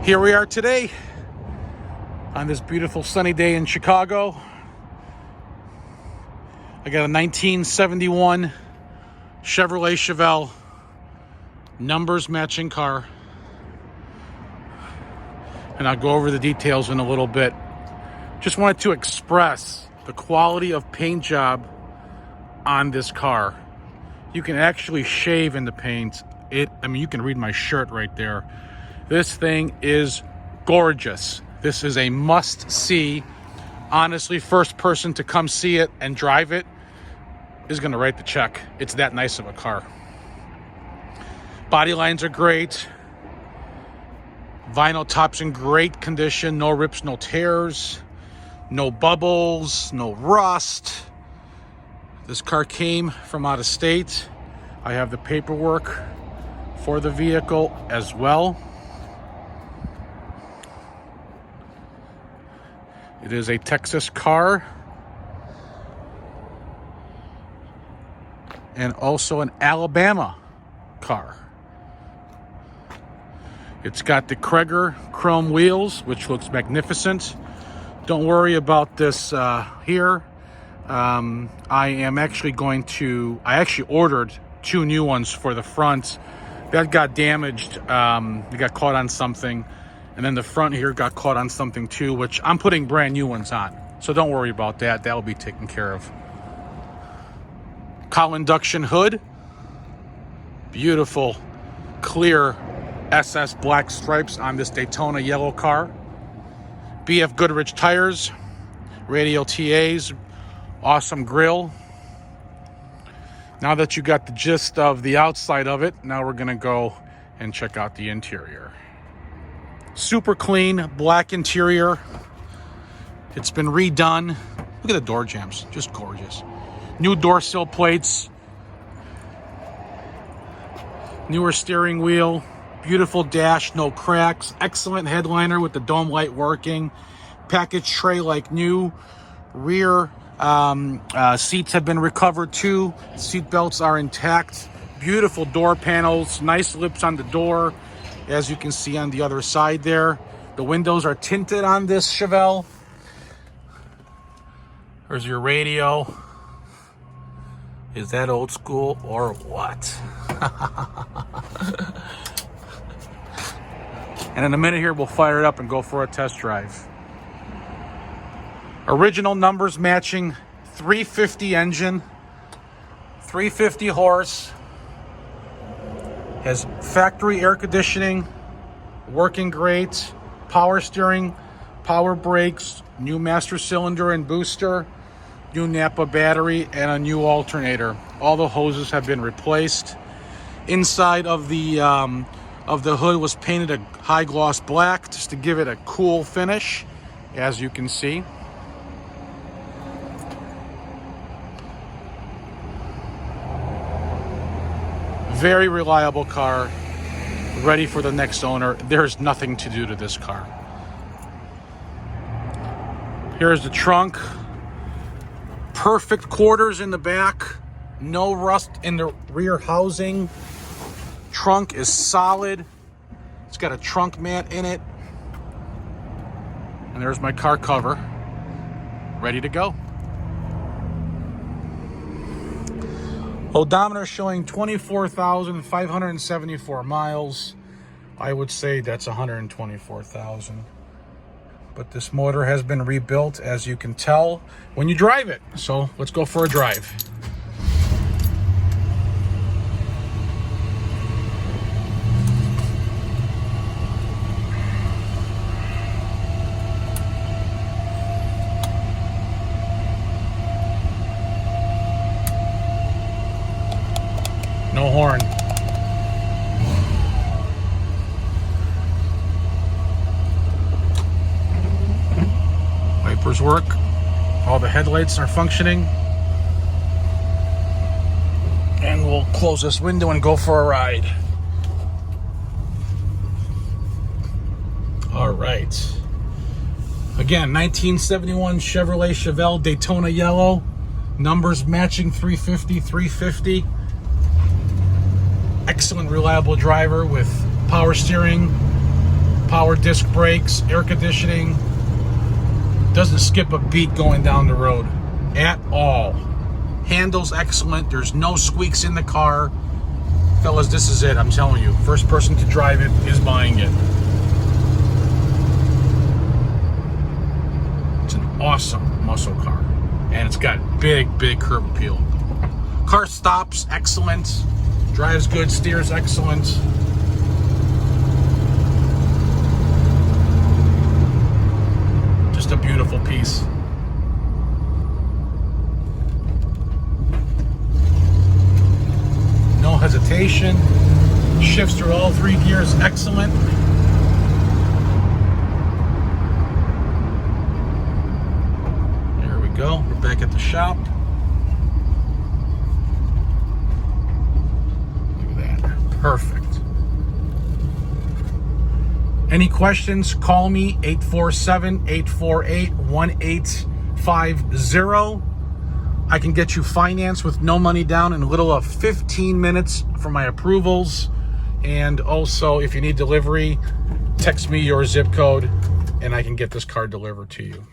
Here we are today on this beautiful sunny day in Chicago. I got a 1971 Chevrolet Chevelle numbers matching car, and I'll go over the details in a little bit. Just wanted to express the quality of paint job on this car. You can actually shave in the paint. You can read my shirt right there. This thing is gorgeous. This is a must-see. Honestly, first person to come see it and drive it is going to write the check. It's that nice of a car. Body lines are great. Vinyl top's in great condition. No rips, no tears, no bubbles, no rust. This car came from out of state. I have the paperwork for the vehicle as well. It is a Texas car and also an Alabama car. It's got the Cragar chrome wheels, which looks magnificent. Don't worry about this here. I actually ordered 2 new ones for the front. That got damaged. It got caught on something. And then the front here got caught on something too, which I'm putting brand new ones on. So don't worry about that. That'll be taken care of. Cowl induction hood. Beautiful, clear SS black stripes on this Daytona Yellow car. Bf Goodrich tires. Radial TAs. Awesome grill. Now that you got the gist of the outside of it, now we're going to go and check out the interior. Super clean, black interior. It's been redone. Look at the door jambs, just gorgeous. New door sill plates. Newer steering wheel. Beautiful dash, no cracks. Excellent headliner with the dome light working. Package tray like new. Rear seats have been recovered too. Seat belts are intact. Beautiful door panels. Nice lips on the door, as you can see on the other side there. The windows are tinted on this Chevelle. There's your radio. Is that old school or what? And in a minute here, we'll fire it up and go for a test drive. Original numbers matching 350 engine, 350 horse. Has factory air conditioning, working great, power steering, power brakes, new master cylinder and booster, new Napa battery, and a new alternator. All the hoses have been replaced. Inside of the hood was painted a high gloss black just to give it a cool finish, as you can see. Very reliable car, ready for the next owner. There's nothing to do to this car. Here's the trunk. Perfect quarters in the back. No rust in the rear housing. Trunk is solid. It's got a trunk mat in it. And there's my car cover, ready to go. Odometer showing 24,574 miles. I would say that's 124,000. But this motor has been rebuilt, as you can tell when you drive it. So let's go for a drive. No horn. Wipers work. All the headlights are functioning. And we'll close this window and go for a ride. All right. Again, 1971 Chevrolet Chevelle Daytona Yellow. Numbers matching 350, 350. Excellent, reliable driver with power steering, power disc brakes, air conditioning. Doesn't skip a beat going down the road at all. Handles excellent. There's no squeaks in the car. Fellas, this is it. I'm telling you. First person to drive it is buying it. It's an awesome muscle car. And it's got big curb appeal. Car stops excellent. Drives good, steers excellent. Just a beautiful piece. No hesitation. Shifts through all 3 gears excellent. There we go. We're back at the shop. Perfect. Any questions, call me 847-848-1850. I can get you financed with no money down in a little of 15 minutes for my approvals. And also, if you need delivery, text me your zip code and I can get this car delivered to you.